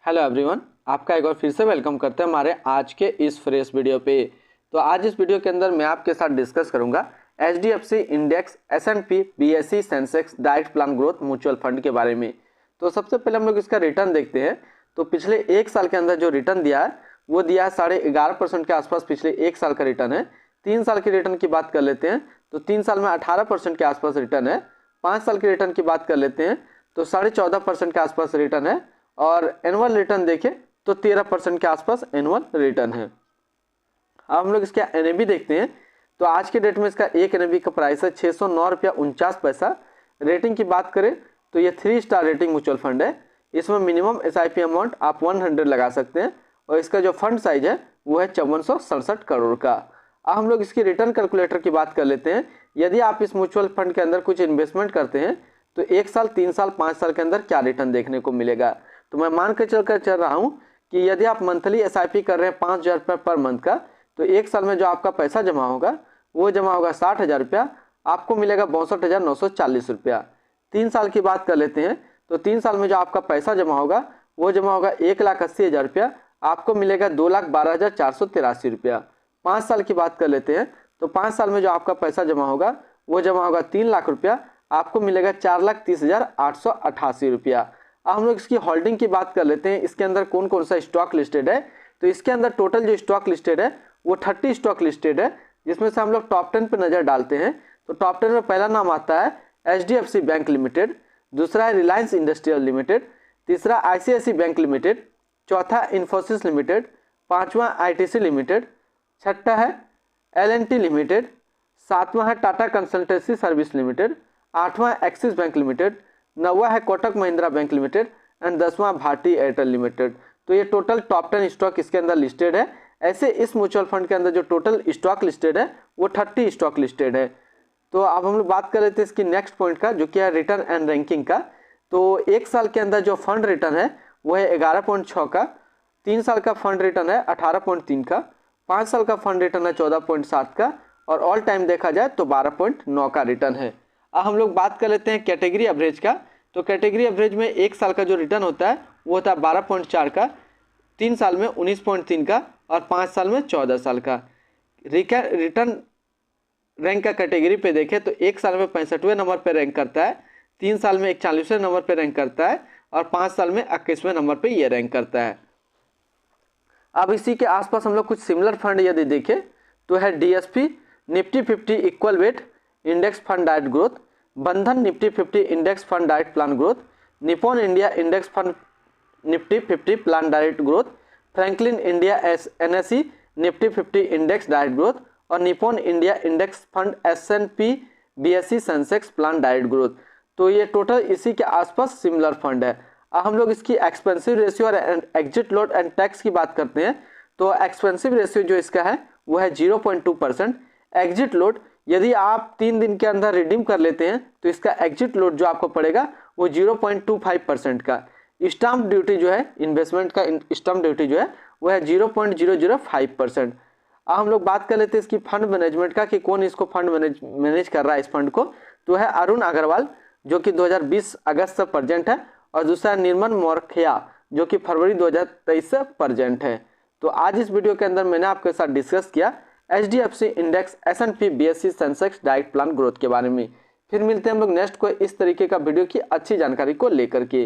Hello everyone, आपका एक बार फिर से वेलकम करते हैं हमारे आज के इस फ्रेश वीडियो पे। तो आज इस वीडियो के अंदर मैं आपके साथ डिस्कस करूंगा HDFC index, S&P, BSE, Sensex direct plan growth mutual fund के बारे में। तो सबसे पहले हम लोग इसका रिटर्न देखते हैं। तो पिछले एक साल के अंदर जो रिटर्न दिया है वो दिया है 11.5% के आसपास। पिछले एक साल का रिटर्न है। 3 साल के रिटर्न की बात कर लेते हैं तो 3 साल में 18% के आसपास रिटर्न है। 5 साल के रिटर्न की बात कर लेते हैं तो 14.5% के आसपास रिटर्न है। और एनुअल रिटर्न देखें तो 13% के आसपास एनुअल रिटर्न है। अब हम लोग इसके एनएबी देखते हैं। तो आज के डेट में इसका एक एनएबी का प्राइस है 609.49 रुपया। रेटिंग की बात करें तो ये 3 स्टार रेटिंग म्यूचुअल फंड है। इसमें मिनिमम SIP अमाउंट आप 100 लगा सकते हैं और इसका जो फंड साइज है वो है 5467 करोड़ का। अब हम लोग इसकी रिटर्न कैलकुलेटर की बात कर लेते हैं। यदि आप इस म्यूचुअल फंड के अंदर कुछ इन्वेस्टमेंट करते हैं तो 1 साल, 3 साल, 5 साल के अंदर क्या रिटर्न देखने को मिलेगा। तो मैं मान के चल रहा हूँ कि यदि आप मंथली SIP कर रहे हैं 5,000 रुपये पर मंथ का, तो 1 साल में जो आपका पैसा जमा होगा वो जमा होगा 60,000 रुपया। आपको मिलेगा 62,940 रुपया। 3 साल की बात कर लेते हैं तो 3 साल में जो आपका पैसा जमा होगा वो जमा होगा 1,80,000 रुपया। आपको मिलेगा 2,12,483 रुपया। 5 साल की बात कर लेते हैं तो 5 साल में जो आपका पैसा जमा होगा वो जमा होगा 3 लाख रुपया। आपको मिलेगा 4,30,888 रुपया। अब हम लोग इसकी होल्डिंग की बात कर लेते हैं। इसके अंदर कौन कौन सा स्टॉक लिस्टेड है। तो इसके अंदर टोटल जो स्टॉक लिस्टेड है वो 30 स्टॉक लिस्टेड है, जिसमें से हम लोग टॉप 10 पे नज़र डालते हैं। तो टॉप 10 में पहला नाम आता है HDFC बैंक लिमिटेड, दूसरा है रिलायंस इंडस्ट्रियल लिमिटेड, तीसरा ICICI बैंक लिमिटेड, चौथा इन्फोसिस लिमिटेड, पाँचवा ITC लिमिटेड, छठा है L&T लिमिटेड, सातवां है टाटा कंसल्टेंसी सर्विस लिमिटेड, आठवां एक्सिस बैंक लिमिटेड, नौवां है Kotak Mahindra bank limited and 10वां भारती एयरटेल लिमिटेड। तो ये टोटल टॉप 10 स्टॉक इसके अंदर लिस्टेड है। ऐसे इस म्यूचुअल फंड के अंदर जो टोटल स्टॉक लिस्टेड है वो 30 स्टॉक लिस्टेड है। तो अब हम लोग बात कर लेते हैं इसकी नेक्स्ट पॉइंट का, जो कि है रिटर्न एंड रैंकिंग का। तो 1 साल के अंदर जो फंड रिटर्न है वो है 11.6 का, 3 साल का फंड रिटर्न है 18.3 का, 5 साल का फंड रिटर्न है 14.7 का और ऑल टाइम देखा जाए तो 12.9 का रिटर्न है। अब हम लोग बात कर लेते हैं कैटेगरी एवरेज का। तो कैटेगरी एवरेज में 1 साल का जो रिटर्न होता है वो होता है 12.4 का, 3 साल में 19.3 का और 5 साल में 14 साल का। रिटर्न रैंक का कैटेगरी पे देखें तो 1 साल में 65वें नंबर पे रैंक करता है, 3 साल में 41वें नंबर पे रैंक करता है और 5 साल में 21वें नंबर पे ये रैंक करता है। अब इसी के आसपास हम लोग कुछ सिमिलर फंड यदि देखें तो है DSP Nifty 50 equal weight index fund direct growth, Bandhan Nifty 50 index fund direct plan growth, Nippon India index fund Nifty 50 plan direct growth, Franklin India NSE Nifty 50 index direct growth और Nippon India index fund S&P BSE Sensex plan direct growth. तो ये total इसी के आसपास similar fund है। अब हम लोग इसकी एक्सपेंसिव रेशियो और एग्जिट लोड एंड टैक्स की बात करते हैं। तो एक्सपेंसिव रेशियो जो इसका है वो है 0.2%। एग्जिट लोड यदि आप 3 दिन के अंदर रिडीम कर लेते हैं तो इसका एग्जिट लोड जो आपको पड़ेगा वो 0.25% का। स्टाम्प ड्यूटी जो है, इन्वेस्टमेंट का स्टाम्प ड्यूटी जो है वो है 0.005%। अब हम लोग बात कर लेते हैं इसकी फंड मैनेजमेंट का कि कौन इसको फंड मैनेज कर रहा है इस फंड को। तो है अरुण अग्रवाल जो कि 2020 अगस्त से प्रेजेंट है और दूसरा निर्मल मोरखिया जो कि फरवरी 2023 से प्रेजेंट है। तो आज इस वीडियो के अंदर मैंने आपके साथ डिस्कस किया HDFC index, S&P BSE Sensex direct plan growth के बारे में। फिर मिलते हैं हम लोग नेक्स्ट को इस तरीके का वीडियो की अच्छी जानकारी को लेकर के।